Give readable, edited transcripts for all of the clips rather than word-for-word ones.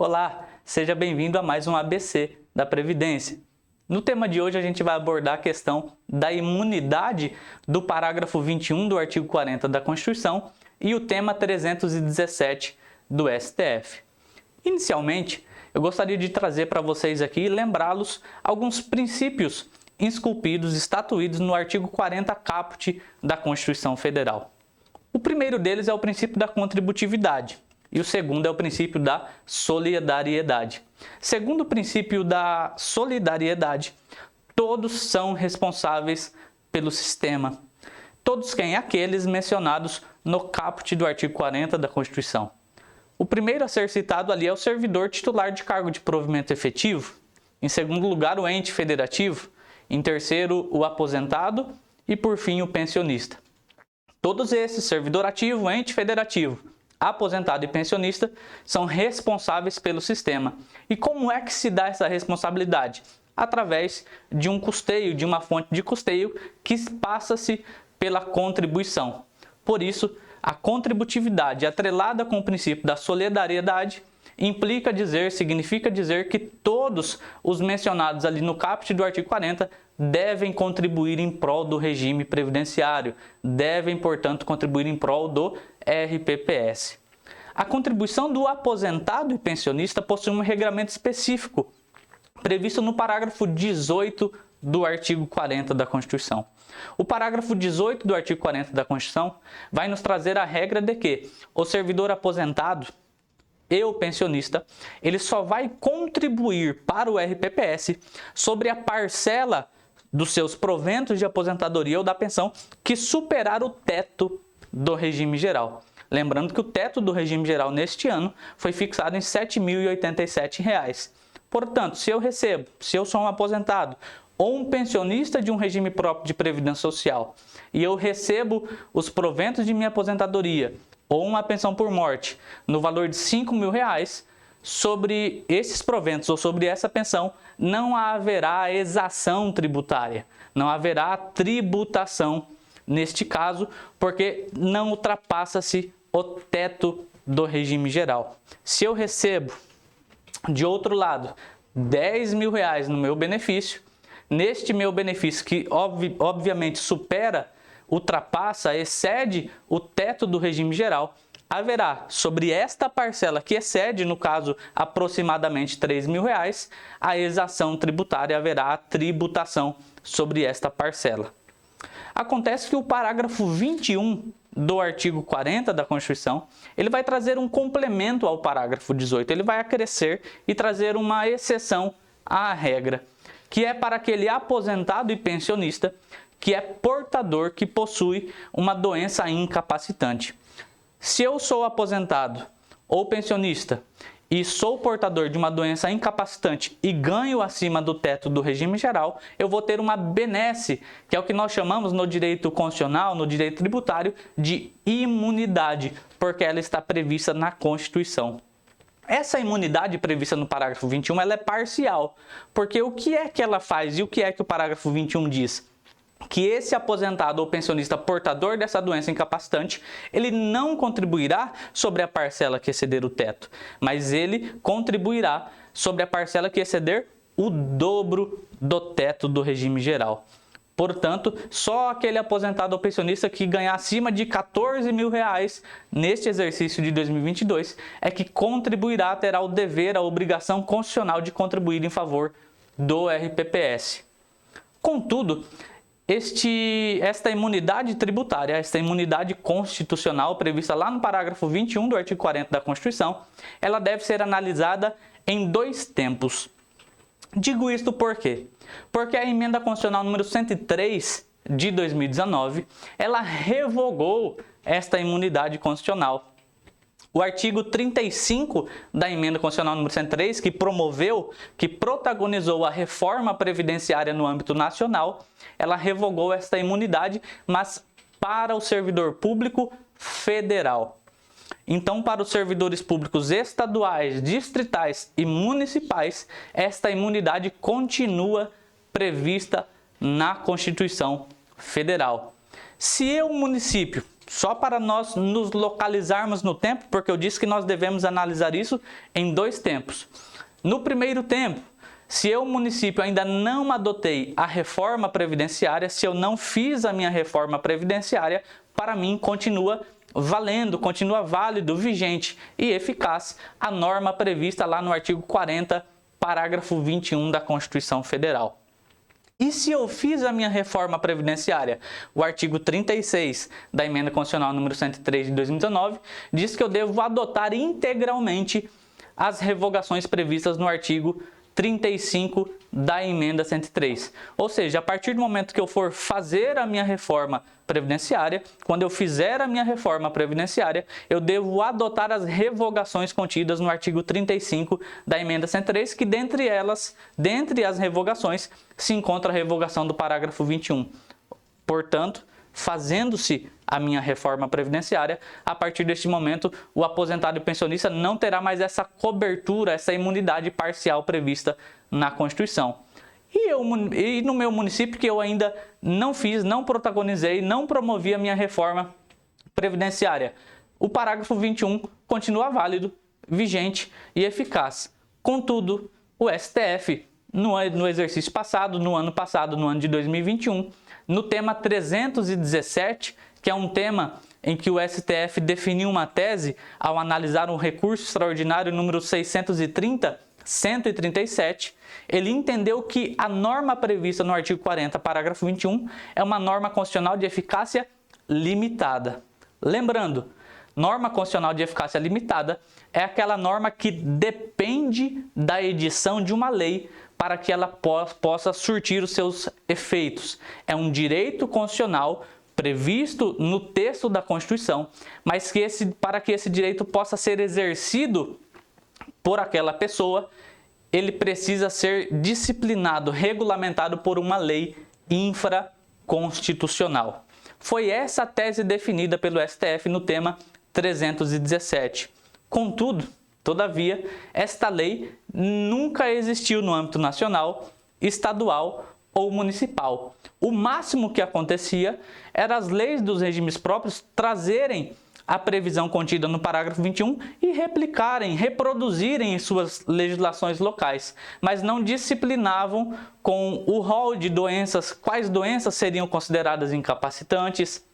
Olá, seja bem-vindo a mais um ABC da Previdência. No tema de hoje a gente vai abordar a questão da imunidade do parágrafo 21 do artigo 40 da Constituição e o tema 317 do STF. Inicialmente, eu gostaria de trazer para vocês aqui e lembrá-los alguns princípios esculpidos, estatuídos no artigo 40 caput da Constituição Federal. O primeiro deles é o princípio da contributividade e o segundo é o princípio da solidariedade. Segundo o princípio da solidariedade, todos são responsáveis pelo sistema. Todos quem? Aqueles mencionados no caput do artigo 40 da Constituição. O primeiro a ser citado ali é o servidor titular de cargo de provimento efetivo. Em segundo lugar, o ente federativo. Em terceiro, o aposentado e, por fim, o pensionista. Todos esses, servidor ativo, ente federativo, aposentado e pensionista, são responsáveis pelo sistema. E como é que se dá essa responsabilidade? Através de um custeio, de uma fonte de custeio que passa-se pela contribuição. Por isso, a contributividade atrelada com o princípio da solidariedade significa dizer que todos os mencionados ali no caput do artigo 40 devem contribuir em prol do regime previdenciário, devem, portanto, contribuir em prol do RPPS. A contribuição do aposentado e pensionista possui um regramento específico, previsto no parágrafo 18 do artigo 40 da Constituição. O parágrafo 18 do artigo 40 da Constituição vai nos trazer a regra de que o servidor aposentado e o pensionista, ele só vai contribuir para o RPPS sobre a parcela dos seus proventos de aposentadoria ou da pensão que superar o teto do regime geral. Lembrando que o teto do regime geral neste ano foi fixado em R$ 7.087. Portanto, se eu sou um aposentado ou um pensionista de um regime próprio de previdência social e eu recebo os proventos de minha aposentadoria ou uma pensão por morte no valor de R$ 5.000, sobre esses proventos ou sobre essa pensão não haverá exação tributária, não haverá tributação neste caso, porque não ultrapassa-se o teto do regime geral. Se eu recebo, de outro lado, R$ 10.000 no meu benefício, neste meu benefício que obviamente excede o teto do regime geral, haverá sobre esta parcela que excede, no caso, aproximadamente R$ 3.000, a exação tributária, haverá a tributação sobre esta parcela. Acontece que o parágrafo 21 do artigo 40 da Constituição, ele vai trazer um complemento ao parágrafo 18, ele vai acrescer e trazer uma exceção à regra, que é para aquele aposentado e pensionista que é portador, que possui uma doença incapacitante. Se eu sou aposentado ou pensionista e sou portador de uma doença incapacitante e ganho acima do teto do regime geral, eu vou ter uma benesse, que é o que nós chamamos no direito constitucional, no direito tributário, de imunidade, porque ela está prevista na Constituição. Essa imunidade prevista no parágrafo 21 ela é parcial, porque o que é que ela faz e o que é que o parágrafo 21 diz? Que esse aposentado ou pensionista portador dessa doença incapacitante, ele não contribuirá sobre a parcela que exceder o teto, mas ele contribuirá sobre a parcela que exceder o dobro do teto do regime geral. Portanto, só aquele aposentado ou pensionista que ganhar acima de R$ 14.000 neste exercício de 2022 é que contribuirá, terá o dever, a obrigação constitucional de contribuir em favor do RPPS. Contudo, esta imunidade tributária, esta imunidade constitucional prevista lá no parágrafo 21 do artigo 40 da Constituição, ela deve ser analisada em dois tempos. Digo isto por quê? Porque a emenda constitucional número 103 de 2019, ela revogou esta imunidade constitucional. O artigo 35 da emenda constitucional número 103, que protagonizou a reforma previdenciária no âmbito nacional, ela revogou esta imunidade, mas para o servidor público federal. Então, para os servidores públicos estaduais, distritais e municipais, esta imunidade continua prevista na Constituição Federal. Se eu, município, só para nós nos localizarmos no tempo, porque eu disse que nós devemos analisar isso em 2 tempos. No primeiro tempo, se eu, município, ainda não adotei a reforma previdenciária, se eu não fiz a minha reforma previdenciária, para mim continua valendo, continua válido, vigente e eficaz a norma prevista lá no artigo 40, parágrafo 21 da Constituição Federal. E se eu fiz a minha reforma previdenciária? O artigo 36 da Emenda Constitucional número 103 de 2019 diz que eu devo adotar integralmente as revogações previstas no artigo 35 da Emenda 103. Ou seja, a partir do momento que eu for fazer a minha reforma previdenciária, quando eu fizer a minha reforma previdenciária, eu devo adotar as revogações contidas no artigo 35 da Emenda 103, que dentre as revogações, se encontra a revogação do parágrafo 21. Portanto, fazendo-se a minha reforma previdenciária, a partir deste momento, o aposentado e pensionista não terá mais essa cobertura, essa imunidade parcial prevista na Constituição. E no meu município, que eu ainda não fiz, não protagonizei, não promovi a minha reforma previdenciária, o parágrafo 21 continua válido, vigente e eficaz. Contudo, o STF, no exercício passado, no ano de 2021, no tema 317, que é um tema em que o STF definiu uma tese ao analisar um recurso extraordinário número 630-137, ele entendeu que a norma prevista no artigo 40, parágrafo 21, é uma norma constitucional de eficácia limitada. Lembrando, norma constitucional de eficácia limitada é aquela norma que depende da edição de uma lei para que ela possa surtir os seus efeitos. É um direito constitucional previsto no texto da Constituição, mas que para que esse direito possa ser exercido por aquela pessoa, ele precisa ser disciplinado, regulamentado por uma lei infraconstitucional. Foi essa a tese definida pelo STF no tema 317. Contudo, todavia, esta lei nunca existiu no âmbito nacional, estadual ou municipal. O máximo que acontecia era as leis dos regimes próprios trazerem a previsão contida no parágrafo 21 e reproduzirem em suas legislações locais, mas não disciplinavam com o rol de doenças, quais doenças seriam consideradas incapacitantes,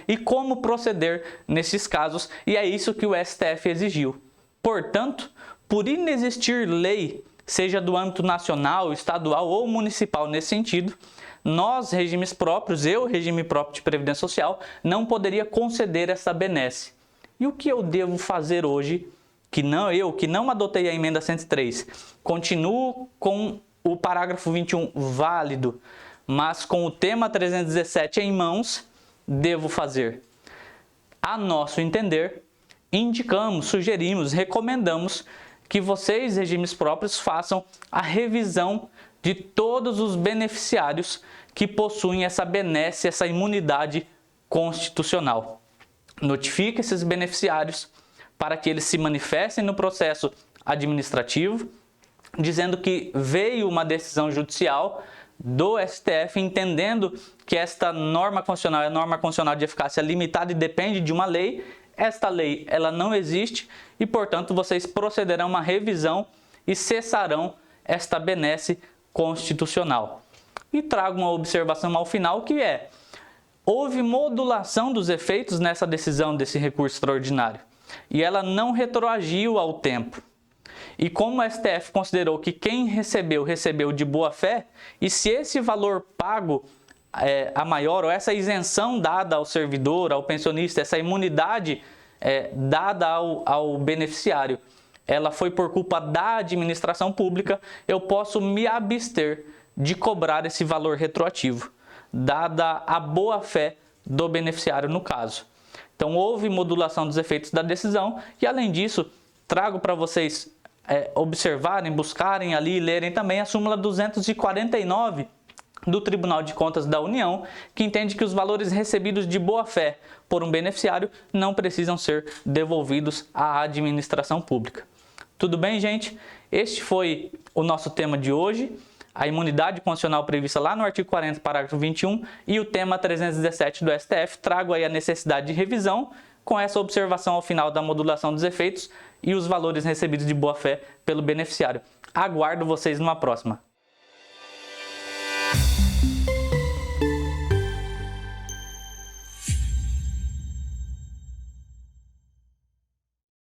e como proceder nesses casos, e é isso que o STF exigiu. Portanto, por inexistir lei, seja do âmbito nacional, estadual ou municipal nesse sentido, nós, regimes próprios, regime próprio de Previdência Social, não poderia conceder essa benesse. E o que eu devo fazer hoje, que não adotei a Emenda 103, continuo com o parágrafo 21 válido, mas com o tema 317 em mãos, devo fazer? A nosso entender, indicamos, sugerimos, recomendamos que vocês, regimes próprios, façam a revisão de todos os beneficiários que possuem essa benesse, essa imunidade constitucional. Notifique esses beneficiários para que eles se manifestem no processo administrativo, dizendo que veio uma decisão judicial do STF, entendendo que esta norma constitucional é norma constitucional de eficácia limitada e depende de uma lei. Esta lei ela não existe e, portanto, vocês procederão a uma revisão e cessarão esta benesse constitucional. E trago uma observação ao final, que é: houve modulação dos efeitos nessa decisão desse recurso extraordinário e ela não retroagiu ao tempo. E como o STF considerou que quem recebeu de boa fé, e se esse valor pago a maior, ou essa isenção dada ao servidor, ao pensionista, essa imunidade dada ao beneficiário, ela foi por culpa da administração pública, eu posso me abster de cobrar esse valor retroativo, dada a boa fé do beneficiário no caso. Então houve modulação dos efeitos da decisão e, além disso, trago para vocês observarem, buscarem ali e lerem também a súmula 249 do Tribunal de Contas da União, que entende que os valores recebidos de boa fé por um beneficiário não precisam ser devolvidos à administração pública. Tudo bem, gente? Este foi o nosso tema de hoje. a imunidade constitucional prevista lá no artigo 40, parágrafo 21 e o tema 317 do STF. Trago aí a necessidade de revisão com essa observação ao final da modulação dos efeitos e os valores recebidos de boa-fé pelo beneficiário. Aguardo vocês numa próxima.